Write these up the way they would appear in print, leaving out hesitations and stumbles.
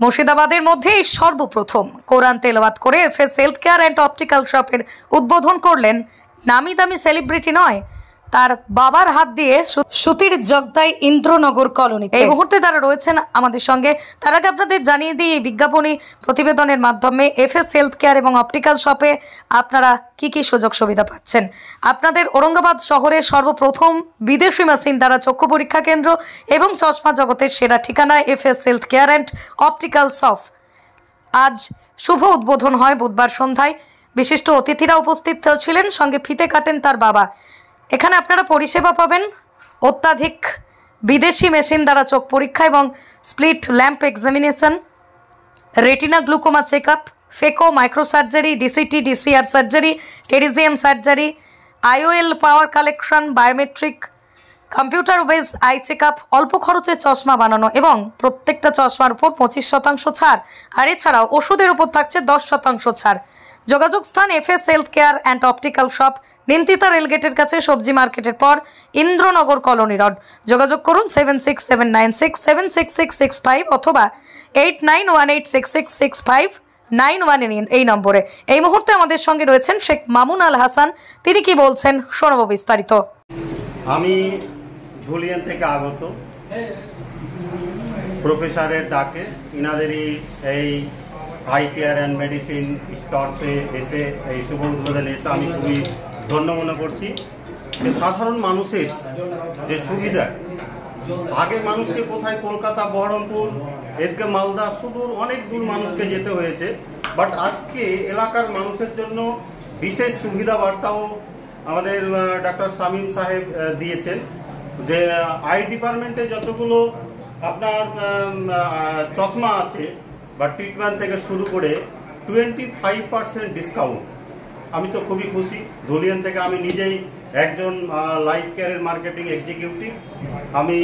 মুর্শিদাবাদের মধ্যে এই সর্বপ্রথম কোরআন তেলাওয়াত করে FS health care and optical শপের উদ্বোধন করলেন নামি দামি সেলিব্রিটি নয়, তার বাবার হাত দিয়ে সুতির জগদাই ইন্দ্রনগর কলোনি। এই মুহূর্তে তারা রয়েছেন আমাদের সঙ্গে। তার আগে আপনাদের জানিয়ে দিই, এই বিজ্ঞাপনী প্রতিবেদনের মাধ্যমে এফএস হেলথ কেয়ার এবং অপটিক্যাল শপে আপনারা কি কি সুযোগ সুবিধা পাচ্ছেন। আপনাদের ঔরঙ্গাবাদ শহরে সর্বপ্রথম বিদেশি মেশিন দ্বারা চক্ষু পরীক্ষা কেন্দ্র এবং চশমা জগতের সেরা ঠিকানা FS health care and optical shop. আজ শুভ উদ্বোধন হয় বুধবার সন্ধ্যায়। বিশিষ্ট অতিথিরা উপস্থিত ছিলেন, সঙ্গে ফিতে কাটেন তার বাবা। এখানে আপনারা পরিষেবা পাবেন অত্যাধিক বিদেশি মেশিন দ্বারা চোখ পরীক্ষা এবং split lamp examination, retina glaucoma check up, phaco micro surgery, DCT DCR surgery, pterygium surgery, IOL power collection, biometric, computer base eye check up, অল্প খরচে চশমা বানানো এবং প্রত্যেকটা চশমার উপর 25% ছাড়। আর এছাড়াও ওষুধের উপর থাকছে 10% ছাড়। যোগাযোগ স্থান FS health care and optical shop, Nimtita রেলগেটের কাছে, সবজি মার্কেটের পর, ইন্দ্রনগর কলোনি রোড। যোগাযোগ করুন 7679676665 অথবা 8918666591 এই নম্বরে। এই মুহূর্তে আমাদের সঙ্গে রয়েছেন শেখ মামুন আল হাসান। তিনি কি বলছেন শোনাবো বিস্তারিত। আমি ধুলিয়ান থেকে আগত, প্রফেসরের ডাকে ইনাদেরই এই আই কেয়ার অ্যান্ড মেডিসিন স্টোরসে এসে এই শুভ উদ্বোধনে এসে আমি খুবই ধন্য মনে করছি। যে সাধারণ মানুষের যে সুবিধা, আগে মানুষকে কোথায় কলকাতা, বহরমপুর, এদিকে মালদা, সুদূর অনেক দূর মানুষকে যেতে হয়েছে, বাট আজকে এলাকার মানুষের জন্য বিশেষ সুবিধা বার্তাও আমাদের ডাক্তার শামীম সাহেব দিয়েছেন। যে আই ডিপার্টমেন্টে যতগুলো আপনার চশমা আছে বা ট্রিটমেন্ট থেকে শুরু করে 25% ডিসকাউন্ট। আমি তো খুবই খুশি। ধুলিয়ান থেকে আমি নিজেই একজন লাইফ কেয়ারের মার্কেটিং এক্সিকিউটিভ। আমি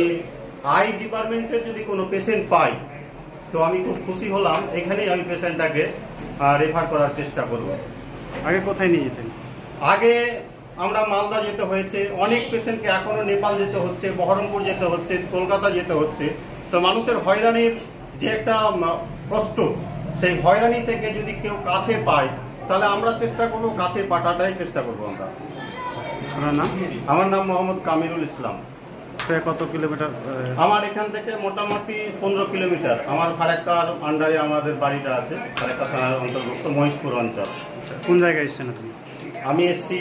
আই ডিপার্টমেন্টের যদি কোনো পেশেন্ট পাই তো আমি খুব খুশি হলাম। এখানেই আমি পেশেন্টটাকে রেফার করার চেষ্টা করব। আগে কোথায় নিয়ে যেতেন? আগে আমরা মালদা যেতে হয়েছে, অনেক পেশেন্টকে এখনও নেপাল যেতে হচ্ছে, বহরমপুর যেতে হচ্ছে, কলকাতা যেতে হচ্ছে। তো মানুষের হয়রানির যে একটা কষ্ট, সেই হয়রানি থেকে যদি কেউ কাছে পায় তাহলে আমরা চেষ্টা করব, কাছে পাঠাটাই চেষ্টা করবো আমরা। আপনার নাম? আমার নাম মোহাম্মদ কামিরুল ইসলাম। কত কিলোমিটার? আমার এখান থেকে মোটামুটি 15 কিলোমিটার। আমার ফারাক্কার আন্ডারে আমাদের বাড়িটা আছে, ফারাক্কা থানার অন্তর্ভুক্ত মহেশপুর অঞ্চল। কোন জায়গায় এসছেন আপনি? আমি এসছি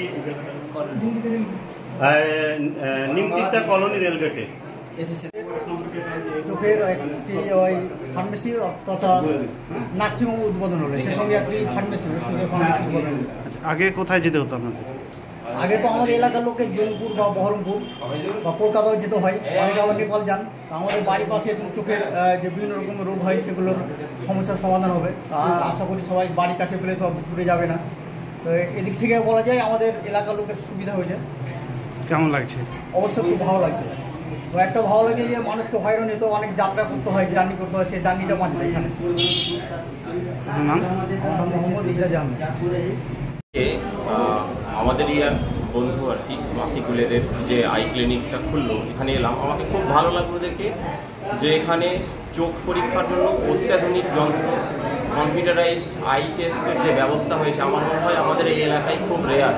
নিমতিতা কলোনি রেলগেটে। চোখের একটি ওই ফার্মেসি তথা নার্সিংহোম উদ্বোধন হলো, সে সঙ্গে একটি ফার্মেসি উদ্বোধন হলো। আগে কোথায় যেতে হতো আপনাদের? আগে তো আমাদের এলাকার লোককে জৌনপুর বা বহরমপুর বা কলকাতাও যেতে হয়, অনেকে আবার নেপাল যান। তো আমাদের বাড়ির পাশে চোখের যে বিভিন্ন রকম রোগ হয় সেগুলোর সমস্যার সমাধান হবে। আশা করি সবাই বাড়ির কাছে পেলে তো দূরে যাবে না। তো এদিক থেকে বলা যায় আমাদের এলাকার লোকের সুবিধা হয়েছে। কেমন লাগছে? অবশ্যই খুব ভালো লাগছে। তো একটা ভালো লাগে যে মানুষকে হয়রান হতো, অনেক যাত্রা করতে হয়, জার্নি করতে হয়, সেই জার্নিটা বাঁচবে এখানে। নাম? আমার নাম মোহাম্মদ ইজাজ আহমেদ। আমাদের ইয়ার বন্ধু আর কি মাসিকুলের যে আই ক্লিনিকটা খুললো, এখানে এলাম। আমাকে খুব ভালো লাগলো দেখে যে এখানে চোখ পরীক্ষার জন্য অত্যাধুনিক যন্ত্র, কম্পিউটারাইজড আই টেস্টের যে ব্যবস্থা হয়েছে, আমার মনে হয় আমাদের এই এলাকায় খুব রেয়ার।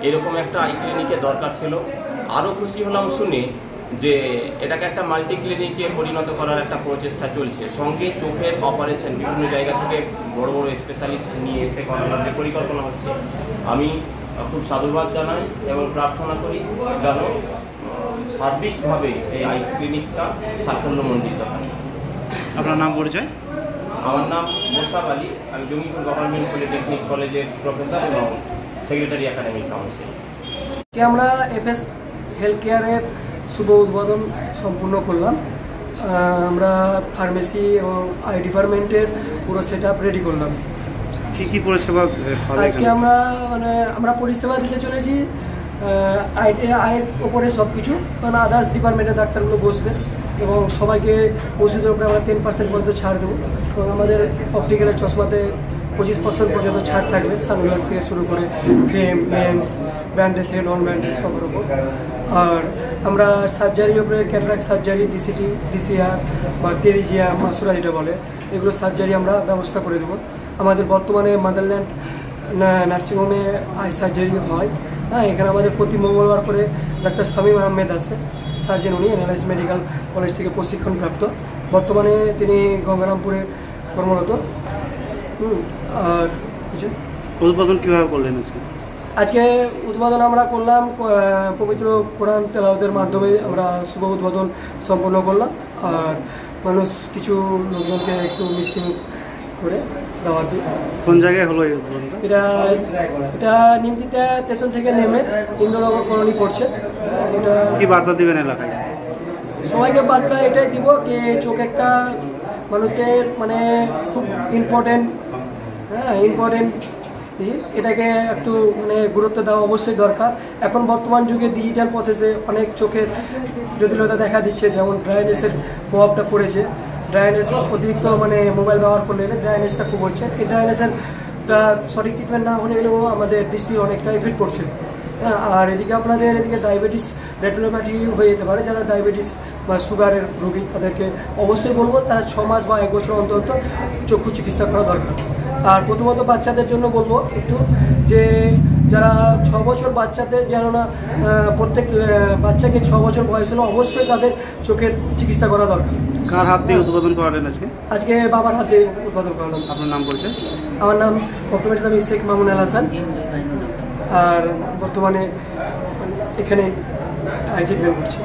এরকম একটা আই ক্লিনিকের দরকার ছিল। আরও খুশি হলাম শুনে যে এটাকে একটা মাল্টি ক্লিনিকে পরিণত করার একটা প্রচেষ্টা চলছে। সঙ্গে চোখের অপারেশন বিভিন্ন জায়গা থেকে বড় বড় স্পেশালিস্ট নিয়ে এসে করানোর যে পরিকল্পনা হচ্ছে, আমি খুব সাধুবাদ জানাই এবং প্রার্থনা করি যেন সার্বিকভাবে এই আই ক্লিনিকটা সাফল্যমণ্ডিত হয়। আপনার নাম, পরিচয়? আমার নাম মোসাব আলী। আমি জঙ্গিপুর গভর্নমেন্ট পলিটেকনিক কলেজের প্রফেসর এবং সেক্রেটারি একাডেমিক কাউন্সিল। আমরা এফএস হেলথ কেয়ারের শুভ উদ্বোধন সম্পূর্ণ করলাম। আমরা ফার্মেসি এবং আই ডিপার্টমেন্টের পুরো সেট আপ রেডি করলাম। কী কী পরিষেবা আজকে আমরা পরিষেবা দিতে চলেছি আয়ের ওপরে সব কিছু, কারণ আদার্স ডিপার্টমেন্টের ডাক্তারগুলো বসবে এবং সবাইকে ওষুধের উপরে আমরা 10% পর্যন্ত ছাড় দেবো। এবং আমাদের অপটিক্যালের চশমাতে 25% পর্যন্ত ছাড় থাকবে, সানগ্লাস থেকে শুরু করে ফ্রেম, লেন্স, ব্র্যান্ডেড থেকে নন ব্র্যান্ডেড সবের উপর। আর আমরা সার্জারির উপরে ক্যাটারাক্ট সার্জারি, ডিসিটি, ডিসিআর বা টেরিজিয়া মাসুরা যেটা বলে, এগুলো সার্জারি আমরা ব্যবস্থা করে দেবো। আমাদের বর্তমানে মাদারল্যান্ড নার্সিংহোমে আই সার্জারি হয়। হ্যাঁ, এখানে আমাদের প্রতি মঙ্গলবার করে ডাক্তার শামীম আহমেদ আছে, সার্জন, উনি এনএলএস মেডিকেল কলেজ থেকে প্রশিক্ষণপ্রাপ্ত। বর্তমানে তিনি গঙ্গারামপুরে কর্মরত। আর উদ্বোধন কীভাবে করলেন আজকে? আজকে উদ্বোধন আমরা করলাম পবিত্র কোরআন তেলাওয়াতের মাধ্যমে আমরা শুভ উদ্বোধন সম্পন্ন করলাম। আর মানুষ কিছু লোকজনকে একটু মিষ্টি করে দাওয়াত দিই। কোন জায়গায় হলো এই উদ্বোধন? এটা নিমতিতা স্টেশন থেকে নেমে ইন্দ্রনগর কলোনি পড়ছে। এটা কি বার্তা দিবেন এলাকায়? সবাইকে বার্তা এটাই দিব যে চোখ একটা মানুষের মানে খুব ইম্পর্টেন্ট, হ্যাঁ ইম্পর্টেন্ট, এটাকে একটু মানে গুরুত্ব দেওয়া অবশ্যই দরকার। এখন বর্তমান যুগে ডিজিটাল প্রসেসে অনেক চোখের জটিলতা দেখা দিচ্ছে, যেমন ড্রাইনেসের প্রভাবটা পড়েছে। ড্রাইনেস অতিরিক্ত মানে মোবাইল ব্যবহার করলে ড্রাইনেসটা খুব হচ্ছে। এই ড্রাইনেসের সঠিক ট্রিটমেন্ট না হলে গেলেও আমাদের দৃষ্টির অনেকটা এফেক্ট পড়ছে। হ্যাঁ, আর এদিকে আপনাদের এদিকে ডায়াবেটিস রেটিনোপ্যাথি হয়ে যেতে পারে। যারা ডায়াবেটিস বা সুগারের রোগী তাদেরকে অবশ্যই বলবো তারা 6 মাস বা 1 বছর অন্তর অন্তর চক্ষু চিকিৎসা করা দরকার। আর প্রথমত বাচ্চাদের জন্য বলবো একটু যে যারা 6 বছর বাচ্চাদের যেন না, প্রত্যেক বাচ্চাকে 6 বছর বয়স হলে অবশ্যই তাদের চোখের চিকিৎসা করা দরকার। কার হাত দিয়ে উদ্বোধন করালেন আজকে? আজকে বাবার হাত দিয়ে উদ্বোধন করালাম। আপনার নাম পরিচয়? আমার নাম ডক্টর আমি শেখ মামুন আল হাসান, আর বর্তমানে এখানে ট্রিটমেন্ট করছি।